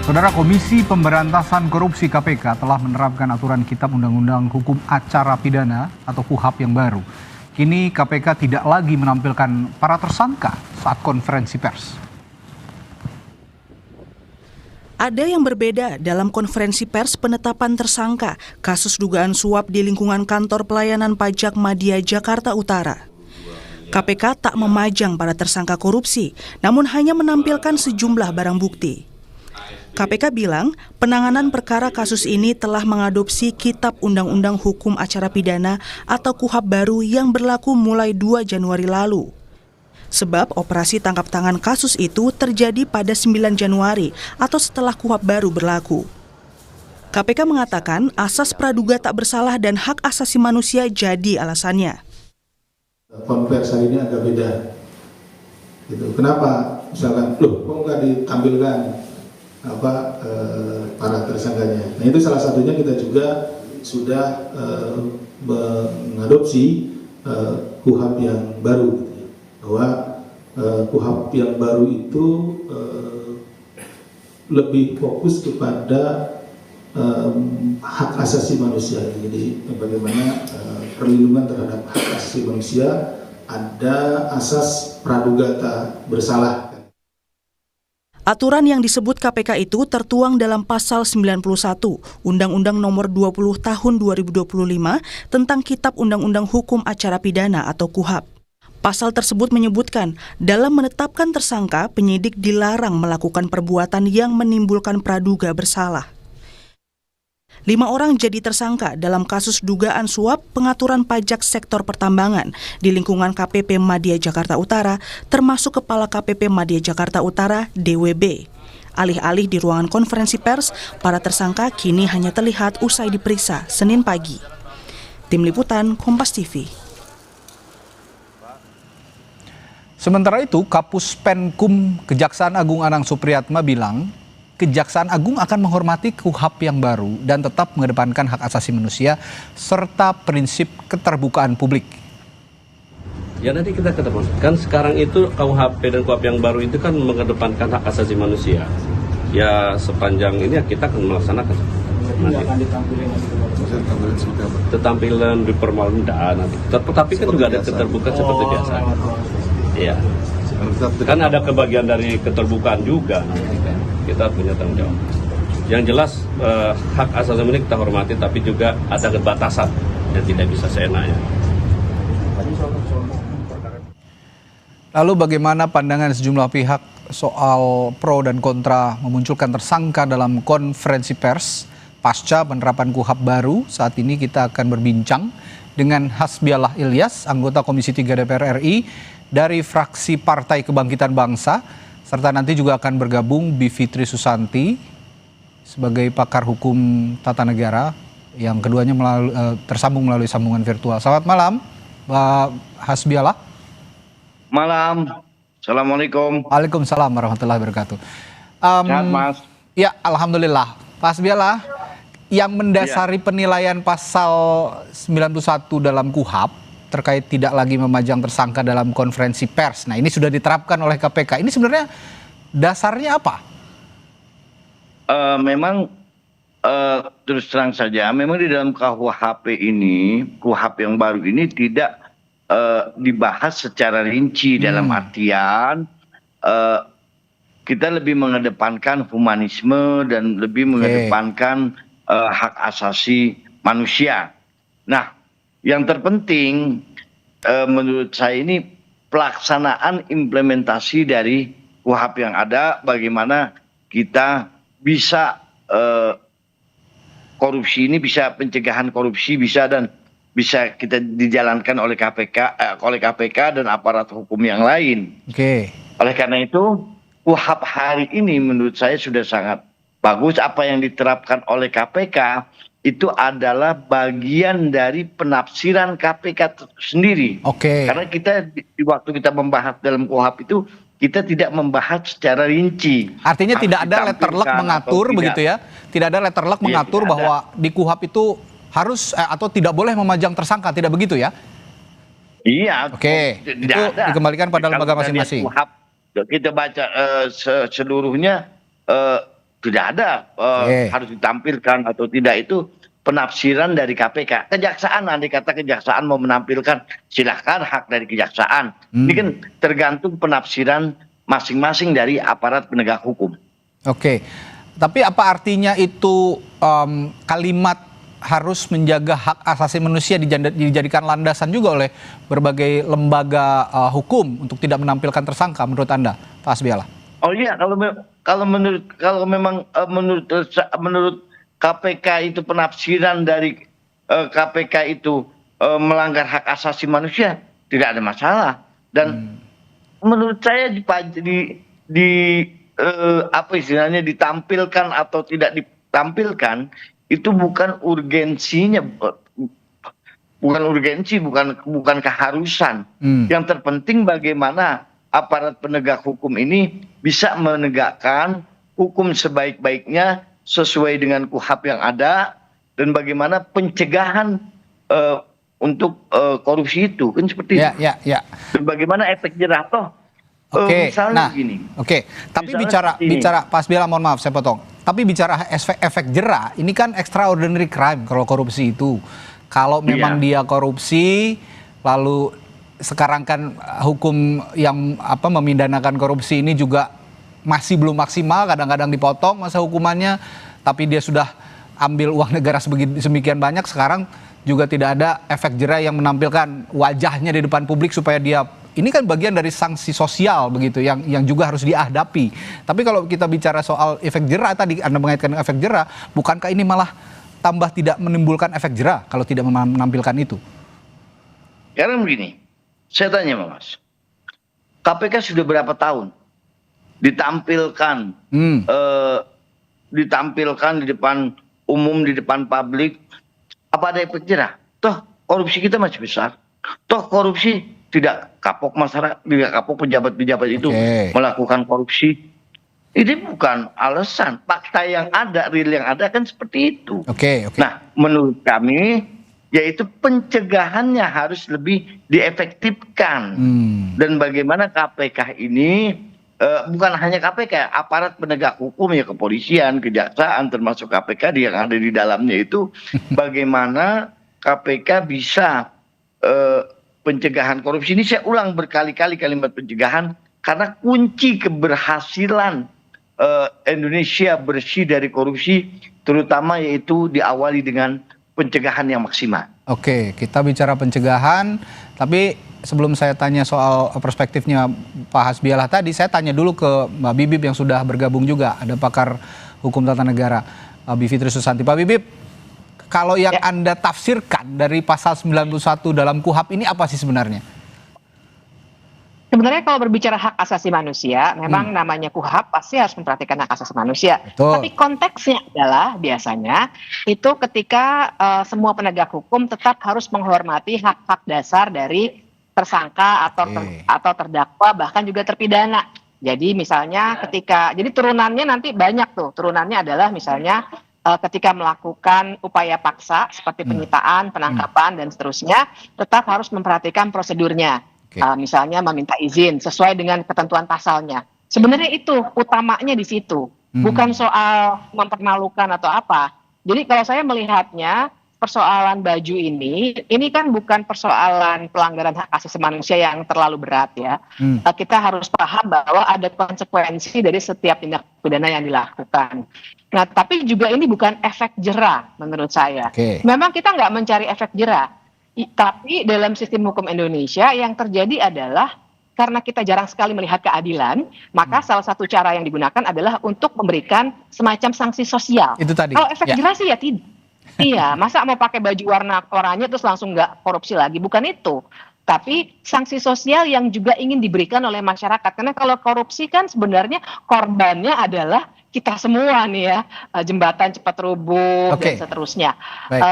Saudara, Komisi Pemberantasan Korupsi KPK telah menerapkan aturan Kitab Undang-Undang Hukum Acara Pidana atau KUHAP yang baru. Kini KPK tidak lagi menampilkan para tersangka saat konferensi pers. Ada yang berbeda dalam konferensi pers penetapan tersangka kasus dugaan suap di lingkungan kantor pelayanan pajak Madya Jakarta Utara. KPK tak memajang para tersangka korupsi, namun hanya menampilkan sejumlah barang bukti. KPK bilang penanganan perkara kasus ini telah mengadopsi Kitab Undang-Undang Hukum Acara Pidana atau KUHAP baru yang berlaku mulai 2 Januari lalu. Sebab operasi tangkap tangan kasus itu terjadi pada 9 Januari atau setelah KUHAP baru berlaku. KPK mengatakan asas praduga tak bersalah dan hak asasi manusia jadi alasannya. Konversi hari ini agak beda. Gitu. Kenapa? Misalkan, kok nggak ditampilkan para tersangkanya? Nah, itu salah satunya kita juga sudah mengadopsi KUHAP yang baru. Bahwa KUHAP yang baru itu lebih fokus kepada hak asasi manusia. Jadi bagaimana perlindungan terhadap hak asasi manusia, ada asas praduga tak bersalah. Aturan yang disebut KPK itu tertuang dalam Pasal 91 Undang-Undang Nomor 20 Tahun 2025 tentang Kitab Undang-Undang Hukum Acara Pidana atau KUHAP. Pasal tersebut menyebutkan, dalam menetapkan tersangka, penyidik dilarang melakukan perbuatan yang menimbulkan praduga bersalah. 5 orang jadi tersangka dalam kasus dugaan suap pengaturan pajak sektor pertambangan di lingkungan KPP Madya Jakarta Utara, termasuk Kepala KPP Madya Jakarta Utara, DWB. Alih-alih di ruangan konferensi pers, para tersangka kini hanya terlihat usai diperiksa Senin pagi. Tim Liputan, Kompas TV. Sementara itu, Kapus Penkum Kejaksaan Agung Anang Supriyatma bilang, Kejaksaan Agung akan menghormati KUHAP yang baru dan tetap mengedepankan hak asasi manusia serta prinsip keterbukaan publik. Ya nanti kita ketemu. Kan sekarang itu KUHP dan KUHAP yang baru itu kan mengedepankan hak asasi manusia. Ya sepanjang ini ya kita akan melaksanakan. Nanti. Ketampilan di permalendaan nanti. Tapi kan juga ada keterbukaan seperti biasa. Iya. Kan ada kebagian dari keterbukaan juga. Kita punya tanggung jawab. Yang jelas hak asasi manusia kita hormati, tapi juga ada kebatasan dan tidak bisa seenaknya. Lalu bagaimana pandangan sejumlah pihak soal pro dan kontra memunculkan tersangka dalam konferensi pers pasca penerapan KUHAP baru? Saat ini kita akan berbincang dengan Hasbialah Ilyas, anggota Komisi 3 DPR RI dari fraksi Partai Kebangkitan Bangsa, serta nanti juga akan bergabung Bivitri Susanti sebagai pakar hukum tata negara yang keduanya tersambung melalui sambungan virtual. Selamat malam, Mbak Hasbialah. Malam, Assalamualaikum. Waalaikumsalam warahmatullahi wabarakatuh. Sehat, Mas. Ya, alhamdulillah. Pak Hasbialah, yang mendasari penilaian pasal 91 dalam KUHAP terkait tidak lagi memajang tersangka dalam konferensi pers. Nah, ini sudah diterapkan oleh KPK. Ini sebenarnya dasarnya apa? Memang terus terang saja, memang di dalam KUHP ini, KUHP yang baru ini tidak dibahas secara rinci dalam artian kita lebih mengedepankan humanisme dan lebih mengedepankan hak asasi manusia. Nah, yang terpenting menurut saya ini pelaksanaan implementasi dari KUHP yang ada, bagaimana kita bisa korupsi ini, bisa pencegahan korupsi bisa dan bisa kita dijalankan oleh KPK dan aparat hukum yang lain. Oleh karena itu KUHP hari ini menurut saya sudah sangat bagus. Apa yang diterapkan oleh KPK itu adalah bagian dari penafsiran KPK sendiri. Karena kita di waktu kita membahas dalam KUHP itu kita tidak membahas secara rinci. Artinya tidak ada letterlock mengatur begitu ya? Tidak ada letterlock mengatur bahwa di KUHP itu harus atau tidak boleh memajang tersangka, tidak begitu ya? Iya. Itu dikembalikan pada lembaga masing-masing. Kita baca seluruhnya tidak ada harus ditampilkan atau tidak, itu penafsiran dari KPK. Kejaksaan, andai kata kejaksaan mau menampilkan, silahkan, hak dari kejaksaan. Ini kan tergantung penafsiran masing-masing dari aparat penegak hukum. Oke, tapi apa artinya itu kalimat harus menjaga hak asasi manusia dijadikan landasan juga oleh berbagai lembaga hukum untuk tidak menampilkan tersangka menurut Anda, Pak Hasbiala? Oh iya, kalau memang menurut KPK itu penafsiran dari KPK itu melanggar hak asasi manusia, tidak ada masalah. Dan menurut saya apa istilahnya, ditampilkan atau tidak ditampilkan itu bukan urgensinya, bukan keharusan. Yang terpenting bagaimana aparat penegak hukum ini bisa menegakkan hukum sebaik-baiknya sesuai dengan KUHAP yang ada, dan bagaimana pencegahan untuk korupsi itu kan seperti itu. Dan bagaimana efek jerah toh. Misalnya begini. Tapi bicara Pak Hasbiala, mohon maaf saya potong. Tapi bicara efek jerah, ini kan extraordinary crime kalau korupsi itu. Kalau memang dia korupsi, lalu sekarang kan hukum yang memidanakan korupsi ini juga masih belum maksimal, kadang-kadang dipotong masa hukumannya, tapi dia sudah ambil uang negara sedemikian banyak, sekarang juga tidak ada efek jerah yang menampilkan wajahnya di depan publik supaya dia, ini kan bagian dari sanksi sosial begitu yang juga harus dihadapi. Tapi kalau kita bicara soal efek jerah tadi, Anda mengaitkan efek jerah, bukankah ini malah tambah tidak menimbulkan efek jerah kalau tidak menampilkan itu? Karena begini, saya tanya Mas, KPK sudah berapa tahun ditampilkan di depan umum, di depan publik, apa ada efek jerah? Toh korupsi kita masih besar, toh korupsi tidak kapok masyarakat, tidak kapok pejabat-pejabat itu melakukan korupsi. Ini bukan alasan, fakta yang ada, real yang ada kan seperti itu. Nah, menurut kami yaitu pencegahannya harus lebih diefektifkan. Dan bagaimana KPK ini, bukan hanya KPK, aparat penegak hukum ya, kepolisian, kejaksaan, termasuk KPK yang ada di dalamnya itu, bagaimana KPK bisa pencegahan korupsi ini. Saya ulang berkali-kali kalimat pencegahan, karena kunci keberhasilan Indonesia bersih dari korupsi terutama yaitu diawali dengan pencegahan yang maksimal. Kita bicara pencegahan, tapi sebelum saya tanya soal perspektifnya Pak Hasbiala tadi, saya tanya dulu ke Mbak Bibip yang sudah bergabung juga, ada pakar hukum tata negara, Bivitri Susanti. Pak Bibip, kalau yang Anda tafsirkan dari pasal 91 dalam KUHAP ini apa sih sebenarnya? Sebenarnya kalau berbicara hak asasi manusia, memang namanya KUHAP pasti harus memperhatikan hak asasi manusia. Tapi konteksnya adalah biasanya itu ketika semua penegak hukum tetap harus menghormati hak-hak dasar dari tersangka atau terdakwa, bahkan juga terpidana. Jadi misalnya jadi turunannya nanti banyak tuh. Turunannya adalah misalnya ketika melakukan upaya paksa seperti penyitaan, penangkapan, dan seterusnya, tetap harus memperhatikan prosedurnya. Misalnya meminta izin sesuai dengan ketentuan pasalnya. Sebenarnya itu utamanya di situ, bukan soal mempermalukan atau apa. Jadi kalau saya melihatnya, persoalan baju ini kan bukan persoalan pelanggaran hak asasi manusia yang terlalu berat ya. Kita harus paham bahwa ada konsekuensi dari setiap tindak pidana yang dilakukan. Nah, tapi juga ini bukan efek jerah menurut saya. Memang kita nggak mencari efek jerah. Tapi dalam sistem hukum Indonesia yang terjadi adalah karena kita jarang sekali melihat keadilan, maka salah satu cara yang digunakan adalah untuk memberikan semacam sanksi sosial. Itu tadi. Kalau efek jerah sih ya tidak. Iya, masa mau pakai baju warna oranye terus langsung nggak korupsi lagi? Bukan itu. Tapi sanksi sosial yang juga ingin diberikan oleh masyarakat. Karena kalau korupsi kan sebenarnya korbannya adalah kita semua nih ya, jembatan cepat rubuh dan seterusnya.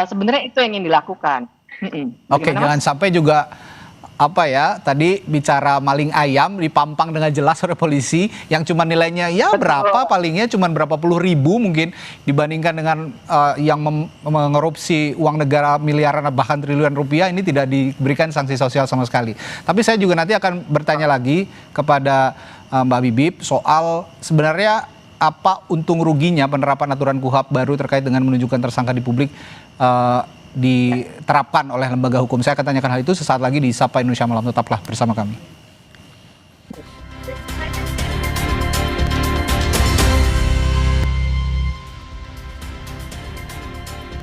Sebenarnya itu yang ingin dilakukan. Jangan sampai juga tadi bicara maling ayam dipampang dengan jelas oleh polisi yang cuma nilainya berapa, palingnya cuma berapa puluh ribu mungkin dibandingkan dengan yang mengerupsi uang negara miliaran bahkan triliunan rupiah, ini tidak diberikan sanksi sosial sama sekali. Tapi saya juga nanti akan bertanya lagi kepada Mbak Bibip soal sebenarnya apa untung ruginya penerapan aturan KUHP baru terkait dengan menunjukkan tersangka di publik diterapkan oleh lembaga hukum. Saya akan tanyakan hal itu sesaat lagi di Sapa Indonesia Malam. Tetaplah bersama kami.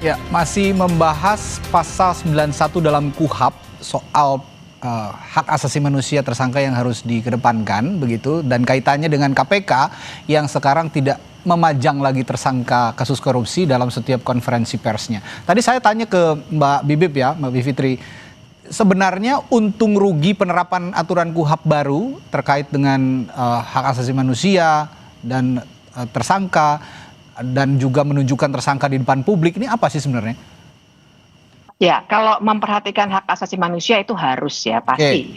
Ya, masih membahas pasal 91 dalam KUHP soal hak asasi manusia tersangka yang harus dikedepankan begitu, dan kaitannya dengan KPK yang sekarang tidak memajang lagi tersangka kasus korupsi dalam setiap konferensi persnya. Tadi saya tanya ke Mbak Bibip ya, Mbak Bivitri, sebenarnya untung rugi penerapan aturan KUHP baru terkait dengan hak asasi manusia dan tersangka dan juga menunjukkan tersangka di depan publik ini apa sih sebenarnya? Ya, kalau memperhatikan hak asasi manusia itu harus ya pasti.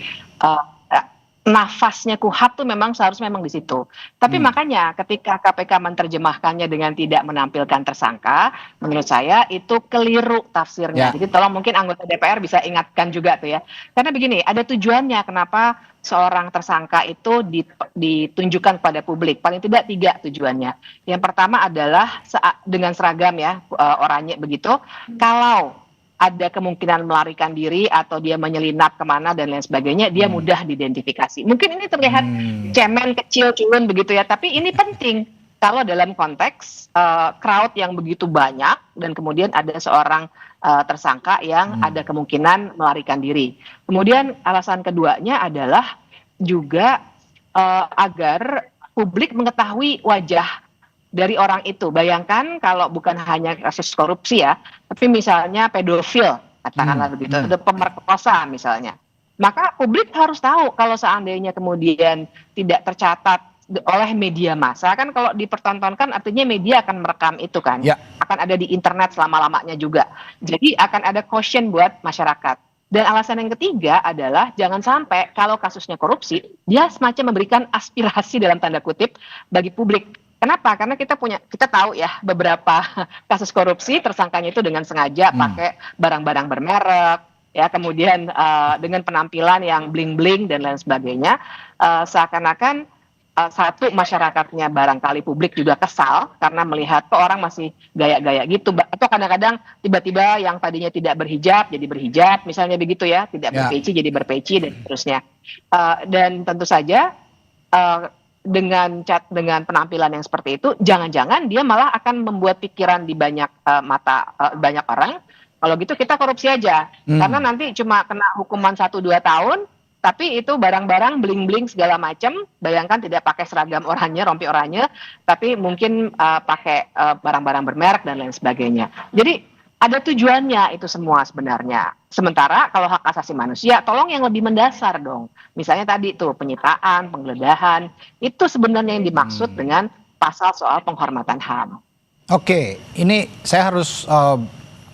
Nafasnya KUHP tuh memang seharusnya memang di situ. Tapi makanya ketika KPK menerjemahkannya dengan tidak menampilkan tersangka, menurut saya itu keliru tafsirnya. Jadi tolong mungkin anggota DPR bisa ingatkan juga tuh ya. Karena begini, ada tujuannya kenapa seorang tersangka itu ditunjukkan kepada publik. Paling tidak 3 tujuannya. Yang pertama adalah dengan seragam ya, oranye begitu. Kalau ada kemungkinan melarikan diri atau dia menyelinap kemana dan lain sebagainya, dia mudah diidentifikasi. Mungkin ini terlihat cemen, kecil, culun begitu ya, tapi ini penting kalau dalam konteks crowd yang begitu banyak dan kemudian ada seorang tersangka yang ada kemungkinan melarikan diri. Kemudian alasan keduanya adalah juga agar publik mengetahui wajah dari orang itu. Bayangkan kalau bukan hanya kasus korupsi ya, tapi misalnya pedofil, katakanlah begitu, ada pemerkosa misalnya. Maka publik harus tahu kalau seandainya kemudian tidak tercatat oleh media massa, kan kalau dipertontonkan artinya media akan merekam itu kan, akan ada di internet selama-lamanya juga. Jadi akan ada caution buat masyarakat. Dan alasan yang ketiga adalah jangan sampai kalau kasusnya korupsi, dia semacam memberikan aspirasi dalam tanda kutip bagi publik. Kenapa? Karena kita tahu ya beberapa kasus korupsi tersangkanya itu dengan sengaja pakai barang-barang bermerek, ya kemudian dengan penampilan yang bling-bling dan lain sebagainya, seakan-akan satu masyarakatnya barangkali publik juga kesal karena melihat kok orang masih gaya-gaya gitu, atau kadang-kadang tiba-tiba yang tadinya tidak berhijab jadi berhijab, misalnya begitu ya, tidak berpeci jadi berpeci dan seterusnya. Dan tentu saja dengan penampilan yang seperti itu, jangan-jangan dia malah akan membuat pikiran di banyak mata banyak orang. Kalau gitu kita korupsi aja, karena nanti cuma kena hukuman 1-2 tahun, tapi itu barang-barang bling-bling segala macam. Bayangkan tidak pakai seragam oranye, rompi oranye, tapi mungkin pakai barang-barang bermerek dan lain sebagainya. Jadi ada tujuannya itu semua sebenarnya. Sementara kalau hak asasi manusia, tolong yang lebih mendasar dong. Misalnya tadi tuh penyitaan, penggeledahan, itu sebenarnya yang dimaksud dengan pasal soal penghormatan HAM. Oke, ini saya harus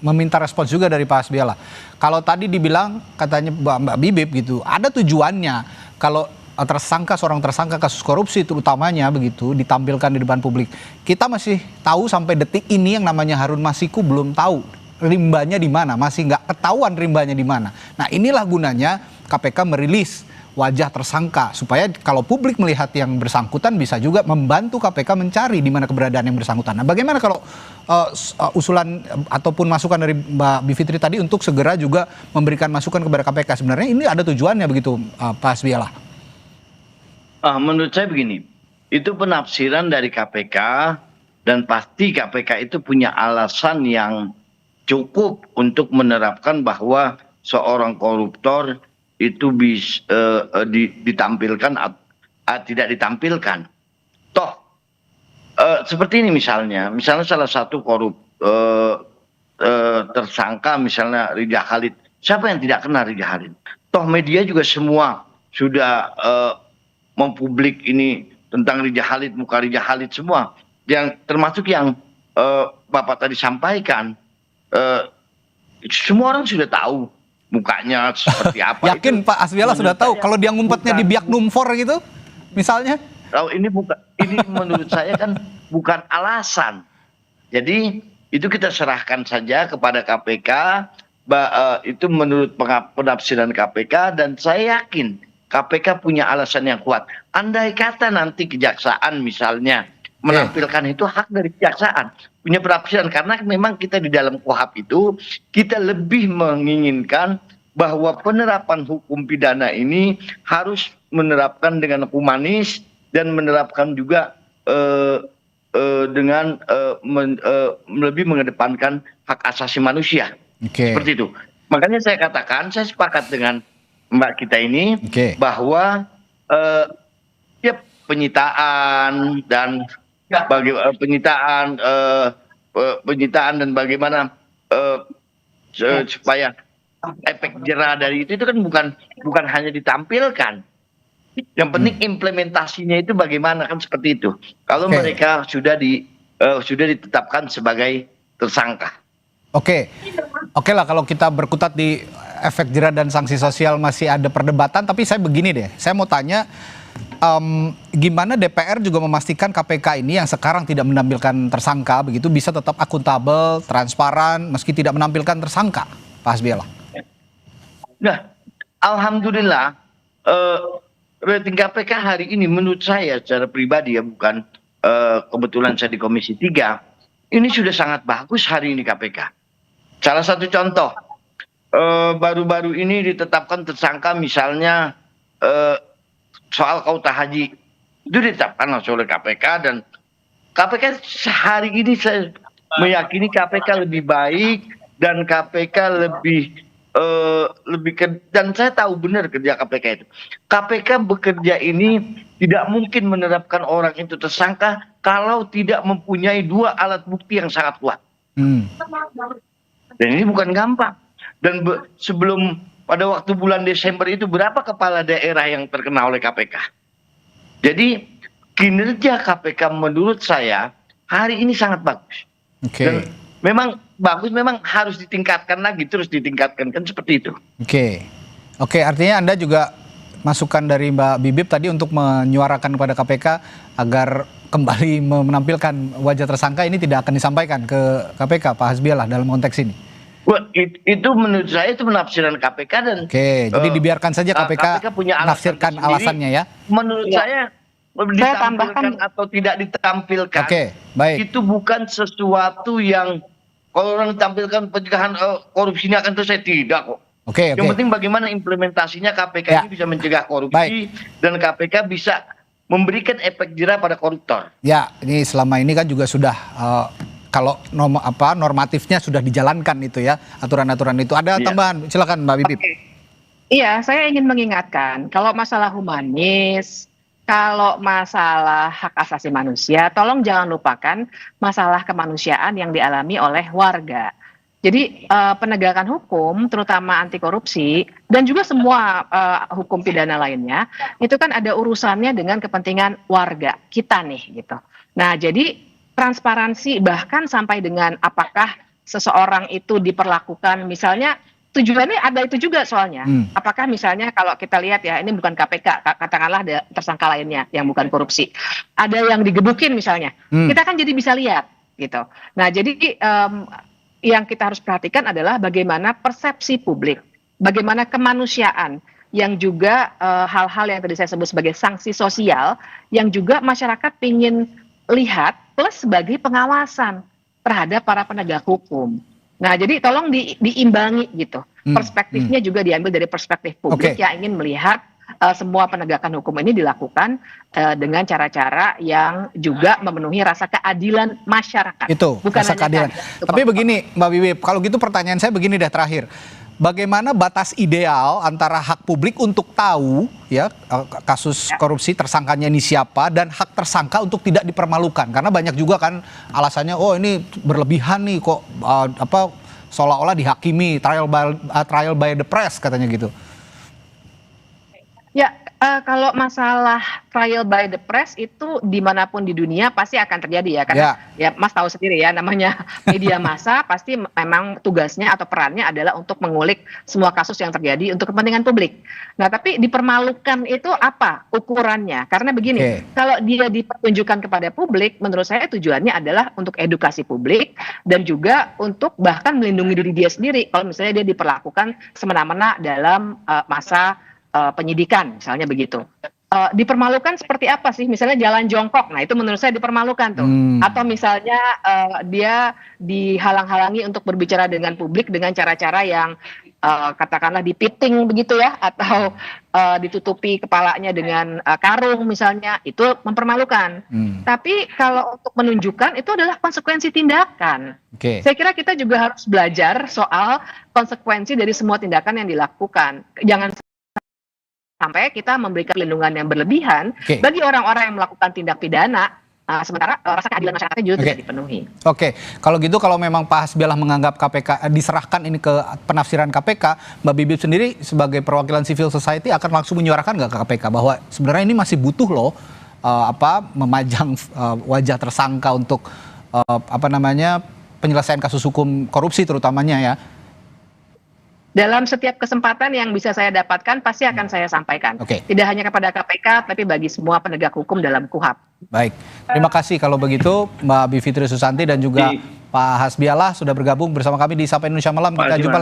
meminta respons juga dari Pak Hasbiala. Kalau tadi dibilang katanya Mbak Bibip gitu, ada tujuannya kalau seorang tersangka kasus korupsi terutamanya begitu ditampilkan di depan publik. Kita masih tahu sampai detik ini yang namanya Harun Masiku belum tahu rimbanya di mana, masih nggak ketahuan rimbanya di mana. Nah inilah gunanya KPK merilis wajah tersangka supaya kalau publik melihat yang bersangkutan bisa juga membantu KPK mencari di mana keberadaan yang bersangkutan. Nah bagaimana kalau usulan ataupun masukan dari Mbak Bivitri tadi untuk segera juga memberikan masukan kepada KPK, sebenarnya ini ada tujuannya begitu Pak Hasbiala? Menurut saya begini, itu penafsiran dari KPK dan pasti KPK itu punya alasan yang cukup untuk menerapkan bahwa seorang koruptor itu bisa ditampilkan atau tidak ditampilkan. Toh seperti ini misalnya salah satu tersangka misalnya Ridha Khalid. Siapa yang tidak kenal Ridha Khalid? Toh media juga semua sudah mempublik ini tentang Ridha Khalid, muka Ridha Khalid semua, yang termasuk yang Bapak tadi sampaikan, semua orang sudah tahu mukanya seperti apa. Yakin itu, Pak Hasbiala sudah tahu kalau dia ngumpetnya di Biak Numfor gitu misalnya? Ini menurut saya kan bukan alasan. Jadi itu kita serahkan saja kepada KPK, itu menurut penafsiran KPK, dan saya yakin KPK punya alasan yang kuat. Andai kata nanti kejaksaan misalnya menampilkan itu hak dari kejaksaan, punya penafsiran, karena memang kita di dalam KUHP itu kita lebih menginginkan bahwa penerapan hukum pidana ini harus menerapkan dengan humanis dan menerapkan juga dengan lebih mengedepankan hak asasi manusia. Seperti itu. Makanya saya katakan, saya sepakat dengan Mbak kita ini bahwa ya penyitaan dan penyitaan dan bagaimana supaya efek jerah dari itu kan bukan hanya ditampilkan. Yang penting implementasinya itu bagaimana, kan seperti itu. Kalau mereka sudah ditetapkan sebagai tersangka. Oke lah, kalau kita berkutat di efek jerah dan sanksi sosial masih ada perdebatan, tapi saya begini deh, saya mau tanya gimana DPR juga memastikan KPK ini yang sekarang tidak menampilkan tersangka begitu bisa tetap akuntabel, transparan meski tidak menampilkan tersangka, Pak Hasbiallah. Nah, alhamdulillah rating KPK hari ini menurut saya secara pribadi ya, bukan kebetulan saya di Komisi 3, ini sudah sangat bagus hari ini KPK. Salah satu contoh, baru-baru ini ditetapkan tersangka misalnya soal kauta haji, itu ditetapkan oleh KPK, dan KPK hari ini saya meyakini KPK lebih baik dan KPK dan saya tahu benar kerja KPK itu. KPK bekerja ini tidak mungkin menerapkan orang itu tersangka kalau tidak mempunyai 2 alat bukti yang sangat kuat. Dan ini bukan gampang. Dan sebelum pada waktu bulan Desember itu berapa kepala daerah yang terkena oleh KPK. Jadi kinerja KPK menurut saya hari ini sangat bagus. Dan memang bagus, memang harus ditingkatkan lagi, terus ditingkatkan, kan seperti itu. Oke, artinya Anda juga masukan dari Mbak Bibip tadi untuk menyuarakan kepada KPK agar kembali menampilkan wajah tersangka ini tidak akan disampaikan ke KPK, Pak Hasbiallah, dalam konteks ini. Itu menurut saya itu penafsiran KPK dan jadi dibiarkan saja KPK menafsirkan alasannya ya. Menurut saya ditampilkan atau tidak ditampilkan itu bukan sesuatu yang kalau orang ditampilkan pencegahan korupsi ini akan selesai, tidak kok. Yang penting bagaimana implementasinya KPK ini bisa mencegah korupsi dan KPK bisa memberikan efek jerah pada koruptor. Ya, ini selama ini kan juga sudah kalau normatifnya sudah dijalankan itu ya, aturan-aturan itu. Ada tambahan, silakan Mbak Bibip. Iya, saya ingin mengingatkan kalau masalah humanis, kalau masalah hak asasi manusia, tolong jangan lupakan masalah kemanusiaan yang dialami oleh warga. Jadi penegakan hukum, terutama anti korupsi, dan juga semua hukum pidana lainnya, itu kan ada urusannya dengan kepentingan warga kita nih gitu. Nah, jadi transparansi bahkan sampai dengan apakah seseorang itu diperlakukan, misalnya tujuannya ada itu juga soalnya. Apakah misalnya kalau kita lihat ya, ini bukan KPK, katakanlah ada tersangka lainnya yang bukan korupsi. Ada yang digebukin misalnya. Kita kan jadi bisa lihat gitu. Nah, jadi yang kita harus perhatikan adalah bagaimana persepsi publik, bagaimana kemanusiaan yang juga hal-hal yang tadi saya sebut sebagai sanksi sosial yang juga masyarakat ingin lihat plus sebagai pengawasan terhadap para penegak hukum. Nah, jadi tolong diimbangi gitu. Perspektifnya juga diambil dari perspektif publik yang ingin melihat semua penegakan hukum ini dilakukan dengan cara-cara yang juga memenuhi rasa keadilan masyarakat. Itu, bukan rasa keadilan. Tapi begini Mbak Bibip, kalau gitu pertanyaan saya begini deh terakhir. Bagaimana batas ideal antara hak publik untuk tahu ya kasus korupsi tersangkanya ini siapa dan hak tersangka untuk tidak dipermalukan? Karena banyak juga kan alasannya, oh ini berlebihan nih kok seolah-olah dihakimi trial by the press katanya gitu. Ya, kalau masalah trial by the press itu dimanapun di dunia pasti akan terjadi ya, karena ya Mas tahu sendiri ya, namanya media massa pasti memang tugasnya atau perannya adalah untuk mengulik semua kasus yang terjadi untuk kepentingan publik. Nah, tapi dipermalukan itu apa ukurannya? Karena begini, kalau dia dipertunjukkan kepada publik, menurut saya tujuannya adalah untuk edukasi publik dan juga untuk bahkan melindungi diri dia sendiri kalau misalnya dia diperlakukan semena-mena dalam masa penyidikan misalnya begitu. dipermalukan seperti apa sih? Misalnya jalan jongkok, nah itu menurut saya dipermalukan tuh. Atau misalnya dia dihalang-halangi untuk berbicara dengan publik dengan cara-cara yang katakanlah dipiting begitu ya, atau ditutupi kepalanya dengan karung misalnya, itu mempermalukan. Tapi kalau untuk menunjukkan itu adalah konsekuensi tindakan. Saya kira kita juga harus belajar soal konsekuensi dari semua tindakan yang dilakukan. Jangan sampai kita memberikan perlindungan yang berlebihan bagi orang-orang yang melakukan tindak pidana, sementara rasa keadilan masyarakatnya juga tidak dipenuhi. Kalau gitu, kalau memang Pak Hasbialah menganggap KPK diserahkan ini ke penafsiran KPK, Mbak Bibip sendiri sebagai perwakilan civil society akan langsung menyuarakan nggak ke KPK bahwa sebenarnya ini masih butuh loh memajang wajah tersangka untuk penyelesaian kasus hukum korupsi terutamanya ya? Dalam setiap kesempatan yang bisa saya dapatkan pasti akan saya sampaikan. Tidak hanya kepada KPK, tapi bagi semua penegak hukum dalam KUHAP. Baik, terima kasih kalau begitu Mbak Bivitri Susanti dan juga Pak Hasbialah sudah bergabung bersama kami di Sapa Indonesia Malam. Kita jumpa